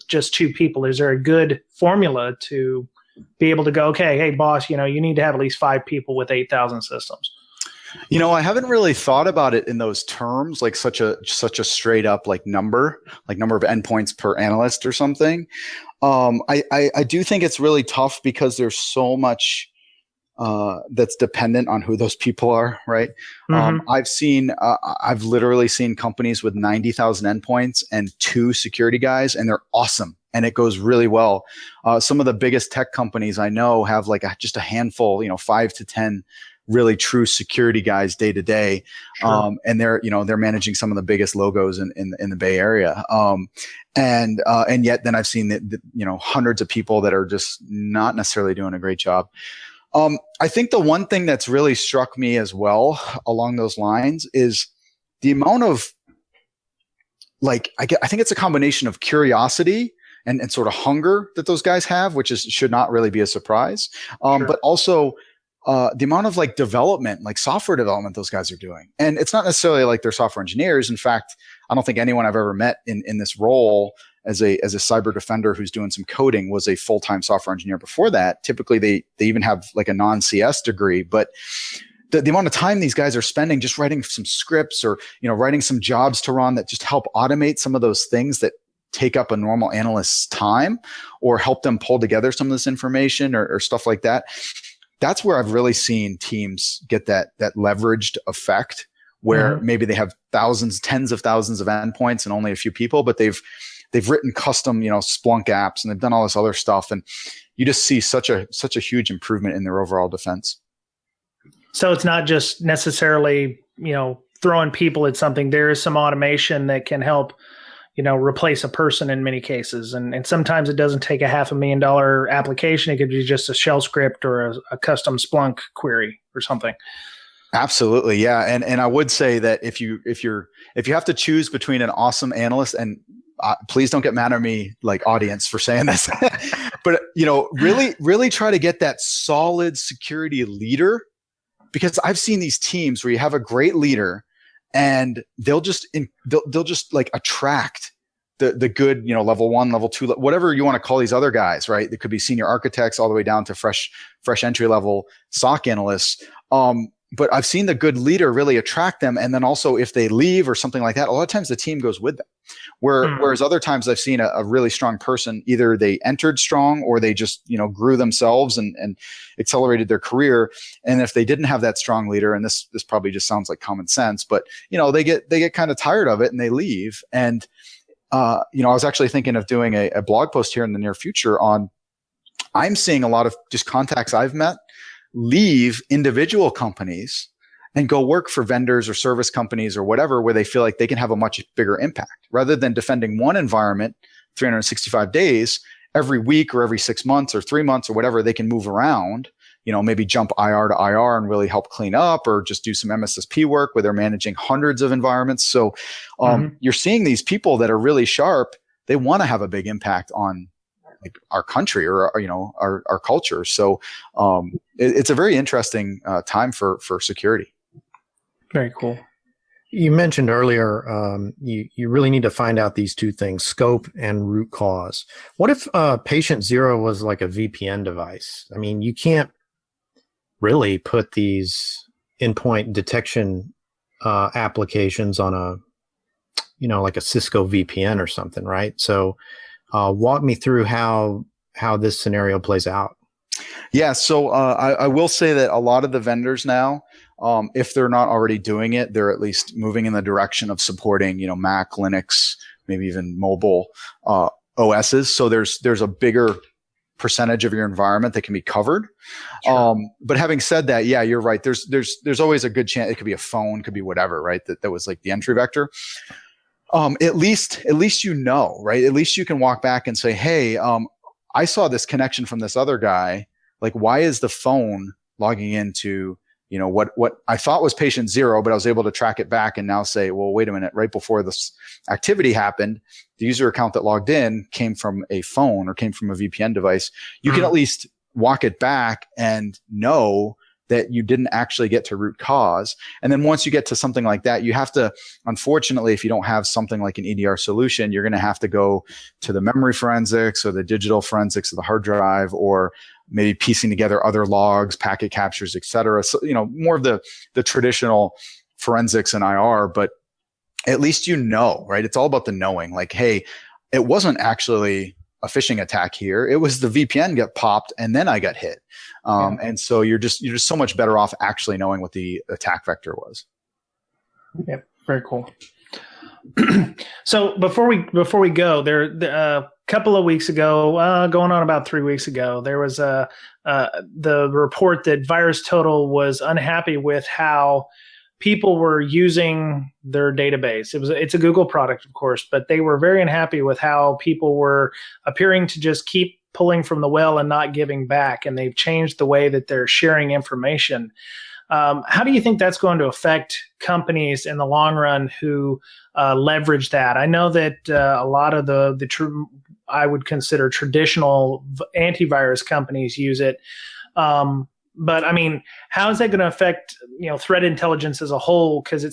just two people. Is there a good formula to be able to go, okay, hey boss, you need to have at least 5 people with 8,000 systems? I haven't really thought about it in those terms, like such a straight up like number of endpoints per analyst or something. I do think it's really tough because there's so much that's dependent on who those people are, right? I've literally seen companies with 90,000 endpoints and 2 security guys, and they're awesome. And it goes really well. Some of the biggest tech companies I know have like just a handful, 5 to 10 really true security guys day to day. Sure. And they're managing some of the biggest logos in the Bay Area. And yet then I've seen that hundreds of people that are just not necessarily doing a great job. I think the one thing that's really struck me as well along those lines is the amount of, like, I think it's a combination of curiosity and sort of hunger that those guys have, which should not really be a surprise. Sure. But also the amount of like development, like software development those guys are doing. And it's not necessarily like they're software engineers. In fact, I don't think anyone I've ever met in this role as a cyber defender who's doing some coding was a full-time software engineer before that. Typically they even have like a non-CS degree, but the amount of time these guys are spending just writing some scripts or, writing some jobs to run that just help automate some of those things that take up a normal analyst's time or help them pull together some of this information or stuff like that. That's where I've really seen teams get that leveraged effect where maybe they have thousands, tens of thousands of endpoints and only a few people, but they've written custom, Splunk apps and they've done all this other stuff. And you just see such a huge improvement in their overall defense. So it's not just necessarily, throwing people at something. There is some automation that can help, replace a person in many cases. And sometimes it doesn't take a $500,000 application. It could be just a shell script or a custom Splunk query or something. Absolutely. Yeah. And I would say that if you have to choose between an awesome analyst and please don't get mad at me, like audience, for saying this, but really try to get that solid security leader, because I've seen these teams where you have a great leader and they'll just like attract the good, level 1, level 2, whatever you want to call these other guys, right? They could be senior architects all the way down to fresh entry level SOC analysts. But I've seen the good leader really attract them. And then also if they leave or something like that, a lot of times the team goes with them. Whereas other times I've seen a really strong person, either they entered strong or they just, grew themselves and accelerated their career. And if they didn't have that strong leader, and this probably just sounds like common sense, but they get kind of tired of it and they leave. And, I was actually thinking of doing a blog post here in the near future on, I'm seeing a lot of just contacts I've met leave individual companies and go work for vendors or service companies or whatever, where they feel like they can have a much bigger impact rather than defending one environment 365 days. Every week or every 6 months or 3 months or whatever, they can move around, maybe jump IR to IR and really help clean up, or just do some MSSP work where they're managing hundreds of environments. So you're seeing these people that are really sharp. They want to have a big impact on like our country or, our culture. So it's a very interesting time for security. Very cool. You mentioned earlier, you really need to find out these two things, scope and root cause. What if patient zero was like a VPN device? I mean, you can't really put these endpoint detection applications on like a Cisco VPN or something, right? So walk me through how this scenario plays out. Yeah. So I will say that a lot of the vendors now, if they're not already doing it, they're at least moving in the direction of supporting, Mac, Linux, maybe even mobile OSs. So there's a bigger percentage of your environment that can be covered. Sure. But having said that, yeah, you're right. There's always a good chance. It could be a phone, could be whatever, right? That was like the entry vector. At least right? At least you can walk back and say, hey, I saw this connection from this other guy. Like, why is the phone logging into, what I thought was patient zero, but I was able to track it back and now say, well, wait a minute, right before this activity happened, the user account that logged in came from a phone or came from a VPN device. You can at least walk it back and know that you didn't actually get to root cause. And then once you get to something like that, you have to, unfortunately, if you don't have something like an EDR solution, you're going to have to go to the memory forensics or the digital forensics of the hard drive, or maybe piecing together other logs, packet captures, et cetera. So, more of the traditional forensics and IR, but at least right? It's all about the knowing, like, hey, it wasn't actually a phishing attack here. It was the VPN got popped and then I got hit. And so you're just so much better off actually knowing what the attack vector was. Yep. Very cool. So before we go there, couple of weeks ago, going on about 3 weeks ago, there was the report that VirusTotal was unhappy with how people were using their database. It's a Google product, of course, but they were very unhappy with how people were appearing to just keep pulling from the well and not giving back. And they've changed the way that they're sharing information. How do you think that's going to affect companies in the long run who leverage that? I know that a lot of the I would consider traditional antivirus companies use it. But I mean, how is that going to affect, threat intelligence as a whole? Because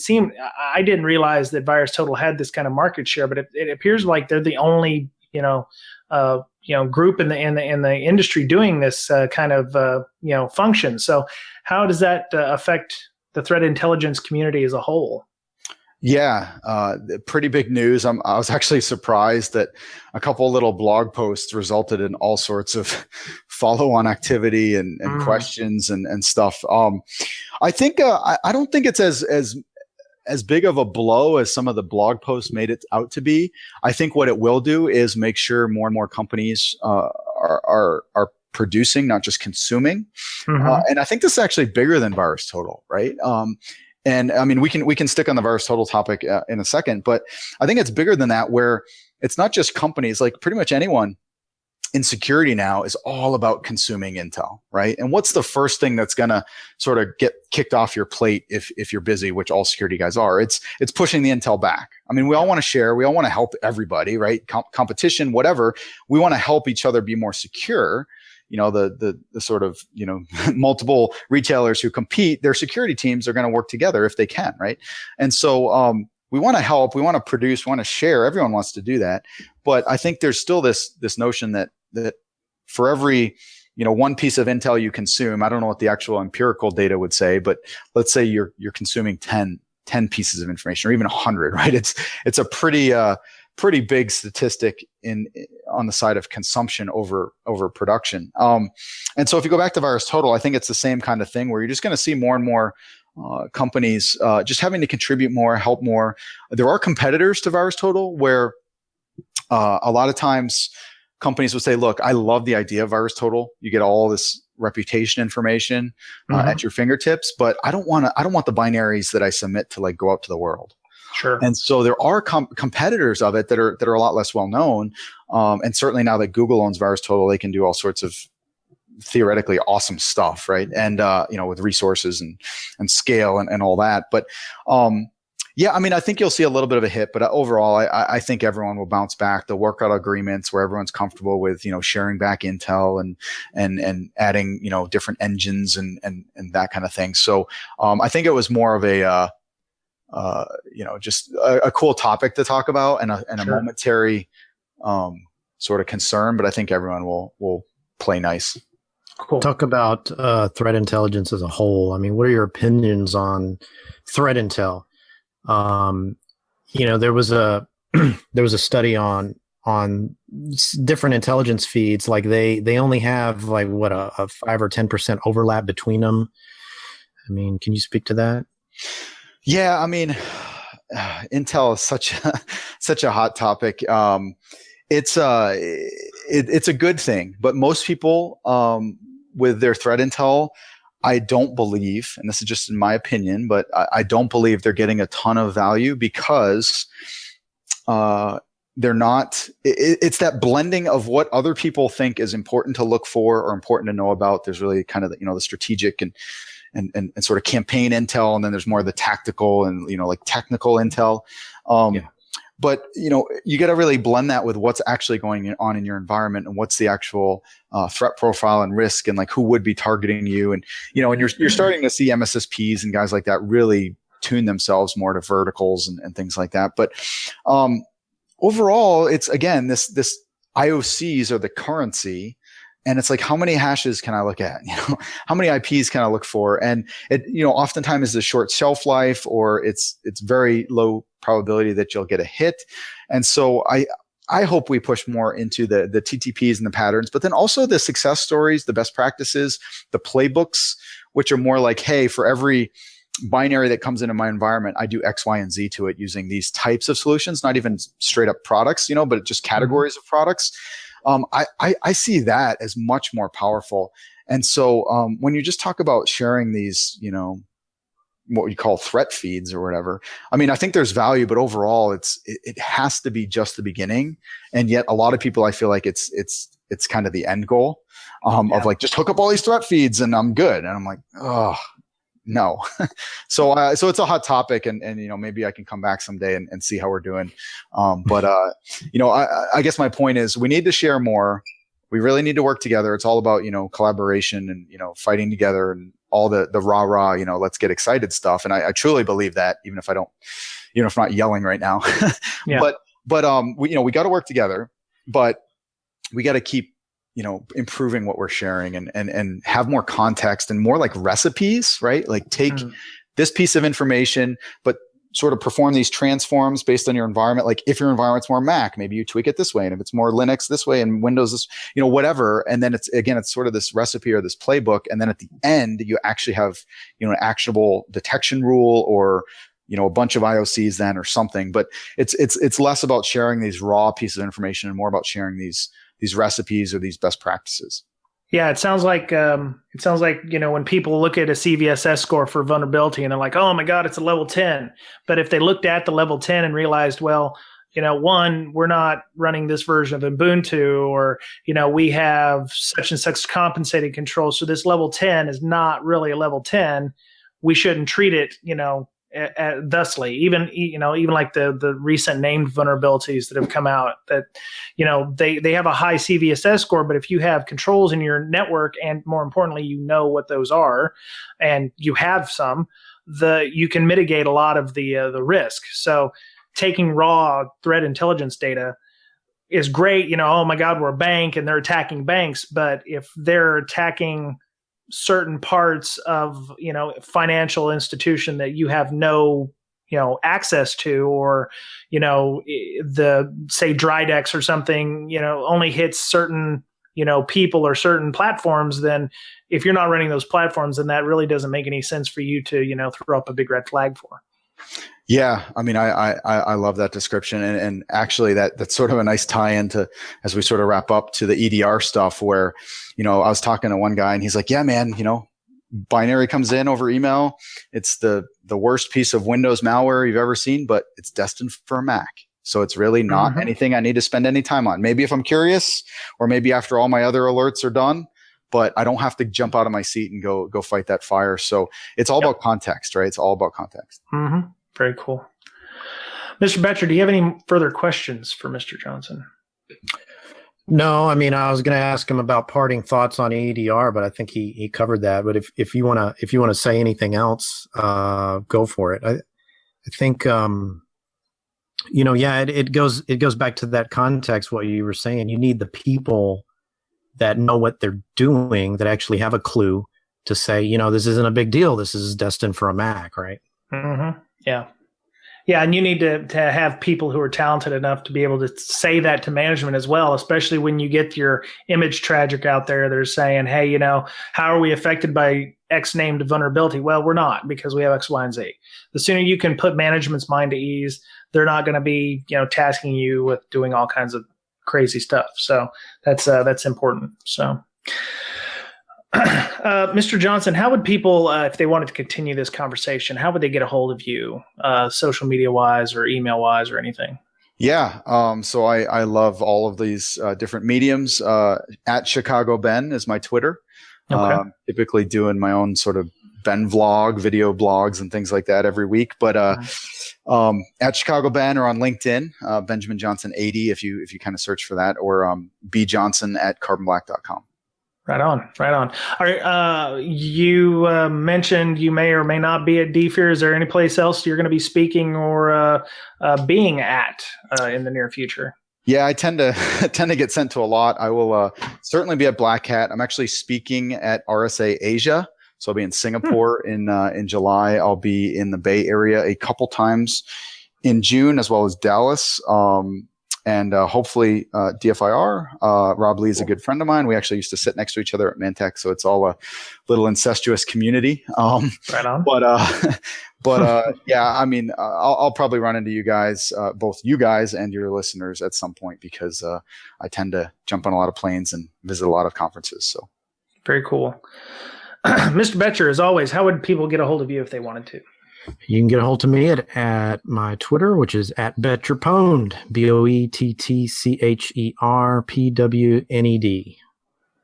I didn't realize that VirusTotal had this kind of market share, but it appears like they're the only, group in the industry doing this kind of, function. So how does that affect the threat intelligence community as a whole? Yeah, pretty big news. I was actually surprised that a couple little blog posts resulted in all sorts of follow-on activity and questions and stuff. I think I don't think it's as big of a blow as some of the blog posts made it out to be. I think what it will do is make sure more and more companies are producing, not just consuming. And I think this is actually bigger than VirusTotal, right? And I mean, we can stick on the VirusTotal topic in a second, but I think it's bigger than that, where it's not just companies, like pretty much anyone in security now is all about consuming intel, right? And what's the first thing that's going to sort of get kicked off your plate if you're busy, which all security guys are? It's pushing the intel back. I mean, we all want to share, we all want to help everybody, right? Competition, whatever. We want to help each other be more secure. The sort of, multiple retailers who compete, their security teams are going to work together if they can, right? And so we want to help, we want to produce, we want to share. Everyone wants to do that. But I think there's still this notion that for every, one piece of intel you consume, I don't know what the actual empirical data would say, but let's say you're consuming 10 pieces of information, or even 100, right? It's a pretty big statistic on the side of consumption over production. And so if you go back to VirusTotal, I think it's the same kind of thing, where you're just going to see more and more companies just having to contribute more, help more. There are competitors to VirusTotal where a lot of times companies would say, look, I love the idea of VirusTotal. You get all this reputation information at your fingertips, but I don't want the binaries that I submit to go out to the world. Sure. And so there are competitors of it that are a lot less well known. And certainly now that Google owns VirusTotal, they can do all sorts of theoretically awesome stuff, right? And with resources and scale and all that. But yeah, I mean, I think you'll see a little bit of a hit, but overall, I think everyone will bounce back. They'll work out agreements where everyone's comfortable with sharing back intel and adding different engines and that kind of thing. So I think it was more of a just a cool topic to talk about and a momentary sort of concern, but I think everyone will play nice. Cool. Talk about threat intelligence as a whole. I mean, what are your opinions on threat intel? There was a study on different intelligence feeds. Like they only have a 5 or 10% overlap between them. I mean, can you speak to that? Yeah, I mean, intel is such a hot topic. It's a good thing, but most people with their threat intel, I don't believe, and this is just in my opinion, but I don't believe they're getting a ton of value because they're not. It's that blending of what other people think is important to look for or important to know about. There's really kind of the strategic and sort of campaign intel, and then there's more of the tactical and technical intel. But you got to really blend that with what's actually going on in your environment and what's the actual threat profile and risk and who would be targeting you. And and you're starting to see MSSPs and guys like that really tune themselves more to verticals and things like that. But overall, it's again this IOCs are the currency. And it's how many hashes can I look at? How many IPs can I look for? And it, oftentimes is a short shelf life, or it's very low probability that you'll get a hit. And so I hope we push more into the TTPs and the patterns, but then also the success stories, the best practices, the playbooks, which are more hey, for every binary that comes into my environment, I do X, Y, and Z to it using these types of solutions, not even straight up products, but just categories of products. I see that as much more powerful. And so when you just talk about sharing these, what we call threat feeds or whatever, I think there's value, but overall it has to be just the beginning. And yet a lot of people, I feel like it's kind of the end goal of like, just hook up all these threat feeds and I'm good. And I'm like, oh, no. So it's a hot topic, and maybe I can come back someday and see how we're doing. But I guess my point is we need to share more. We really need to work together. It's all about, collaboration and, fighting together and all the rah, let's get excited stuff. And I truly believe that, even if I don't, if I'm not yelling right now, yeah. But we got to work together, but we got to keep, improving what we're sharing and have more context and more like recipes, right? Like take this piece of information, but sort of perform these transforms based on your environment. Like if your environment's more Mac, maybe you tweak it this way. And if it's more Linux this way and Windows this, whatever. And then it's sort of this recipe or this playbook. And then at the end, you actually have, an actionable detection rule or, a bunch of IOCs then or something. But it's less about sharing these raw pieces of information and more about sharing these recipes or these best practices. Yeah, it sounds like when people look at a CVSS score for vulnerability and they're like, oh my God, it's a level 10. But if they looked at the level 10 and realized, well, one, we're not running this version of Ubuntu, or we have such and such compensated control, so this level 10 is not really a level 10. We shouldn't treat it, thusly. Even like the recent named vulnerabilities that have come out that they have a high CVSS score, but if you have controls in your network and more importantly what those are and you have some, you can mitigate a lot of the risk. So taking raw threat intelligence data is great. Oh my God, we're a bank and they're attacking banks, but if they're attacking certain parts of financial institution that you have no access to, or the say Drydex or something only hits certain people or certain platforms, then if you're not running those platforms, then that really doesn't make any sense for you to throw up a big red flag for. Yeah, I love that description, and actually that's sort of a nice tie-in to, as we sort of wrap up, to the EDR stuff where, I was talking to one guy and he's like, yeah, man, binary comes in over email. It's the worst piece of Windows malware you've ever seen, but it's destined for a Mac. So it's really not anything I need to spend any time on. Maybe if I'm curious, or maybe after all my other alerts are done, but I don't have to jump out of my seat and go fight that fire. So it's all about context, right? It's all about context. Mm-hmm. Very cool. Mr. Betcher, do you have any further questions for Mr. Johnson? No, I was going to ask him about parting thoughts on EDR, but I think he covered that. But if you want to say anything else, go for it. I think it goes back to that context. What you were saying, you need the people that know what they're doing, that actually have a clue to say, this isn't a big deal. This is destined for a Mac, right? Mm-hmm. Yeah. Yeah, and you need to have people who are talented enough to be able to say that to management as well, especially when you get your image tragic out there. They're saying, hey, how are we affected by X named vulnerability? Well, we're not, because we have X, Y, and Z. The sooner you can put management's mind at ease, they're not going to be, tasking you with doing all kinds of crazy stuff. So that's important. So Mr. Johnson, how would people, if they wanted to continue this conversation, how would they get a hold of you, social media wise or email wise or anything? Yeah. So I love all of these different mediums. At Chicago Ben is my Twitter. Okay. Typically doing my own sort of Ben vlog, video blogs and things like that every week. But at Chicago Ben or on LinkedIn, Benjamin Johnson 80 if you kind of search for that, or bjohnson@carbonblack.com. Right on. You mentioned you may or may not be at DFIR. Is there any place else you're going to be speaking or being at in the near future? Yeah, I tend to get sent to a lot. I will certainly be at Black Hat. I'm actually speaking at RSA Asia, so I'll be in Singapore in July. I'll be in the Bay Area a couple times in June, as well as Dallas. hopefully DFIR. Rob Lee is a good friend of mine. We actually used to sit next to each other at Mantech, so it's all a little incestuous community. Right on. But yeah, I mean, I'll probably run into you guys, both you guys and your listeners at some point, because I tend to jump on a lot of planes and visit a lot of conferences. So very cool. Mr. Betcher, as always, how would people get a hold of you if they wanted to? You can get a hold of me at my Twitter, which is at Betcherpwned, BOETTCHERPWNED.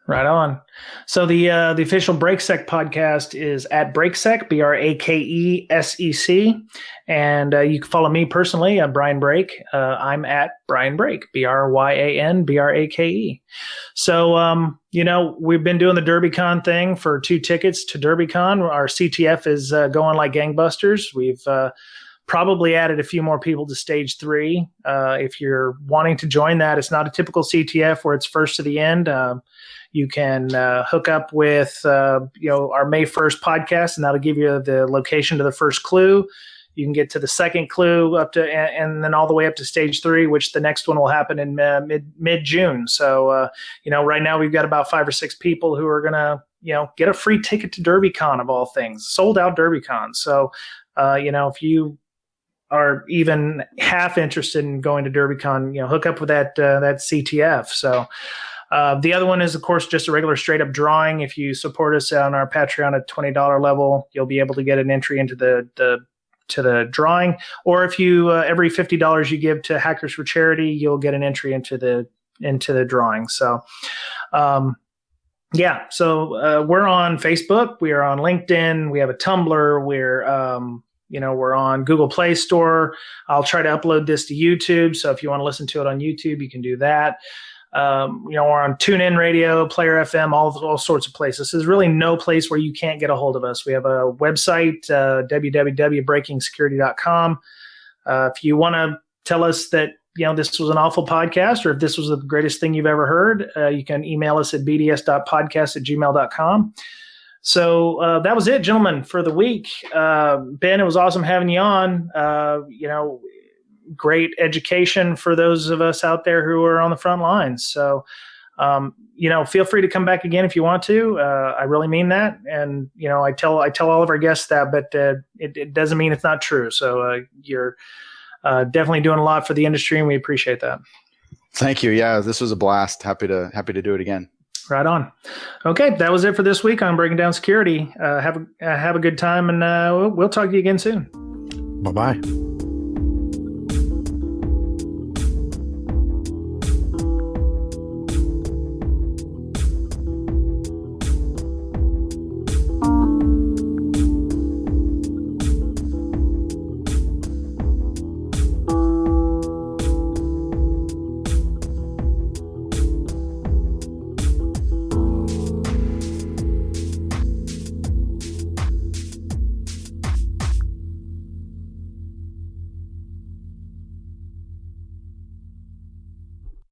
Right on. So the official Brakesec podcast is at Brakesec, BRAKESEC. And you can follow me personally, Brian Brake. I'm at Brian Brake, BRYANBRAKE. So, we've been doing the DerbyCon thing for 2 tickets to DerbyCon. Our CTF is going like gangbusters. We've probably added a few more people to stage 3. If you're wanting to join that, it's not a typical CTF where it's first to the end. You can hook up with our May 1st podcast, and that'll give you the location to the first clue. You can get to the second clue up to, and then all the way up to stage 3, which the next one will happen in mid-June. So, right now we've got about 5 or 6 people who are gonna, get a free ticket to DerbyCon of all things, sold out DerbyCon. So, if you are even half interested in going to DerbyCon, hook up with that CTF. So. The other one is, of course, just a regular straight up drawing. If you support us on our Patreon at $20 level, you'll be able to get an entry into the drawing. Or if you every $50 you give to Hackers for Charity, you'll get an entry into the drawing. So, So we're on Facebook. We are on LinkedIn. We have a Tumblr. We're on Google Play Store. I'll try to upload this to YouTube. So if you want to listen to it on YouTube, you can do that. We're on TuneIn Radio, Player FM, all sorts of places. There's really no place where you can't get a hold of us. We have a website, www.breakingsecurity.com. If you want to tell us that, this was an awful podcast, or if this was the greatest thing you've ever heard, you can email us at bds.podcast@gmail.com. So that was it, gentlemen, for the week. Ben, it was awesome having you on. Great education for those of us out there who are on the front lines. So, feel free to come back again if you want to. I really mean that. And, I tell all of our guests that, but it doesn't mean it's not true. So you're definitely doing a lot for the industry, and we appreciate that. Thank you. Yeah, this was a blast. Happy to do it again. Right on. Okay, that was it for this week on Breaking Down Security. Have a good time, and we'll talk to you again soon. Bye-bye.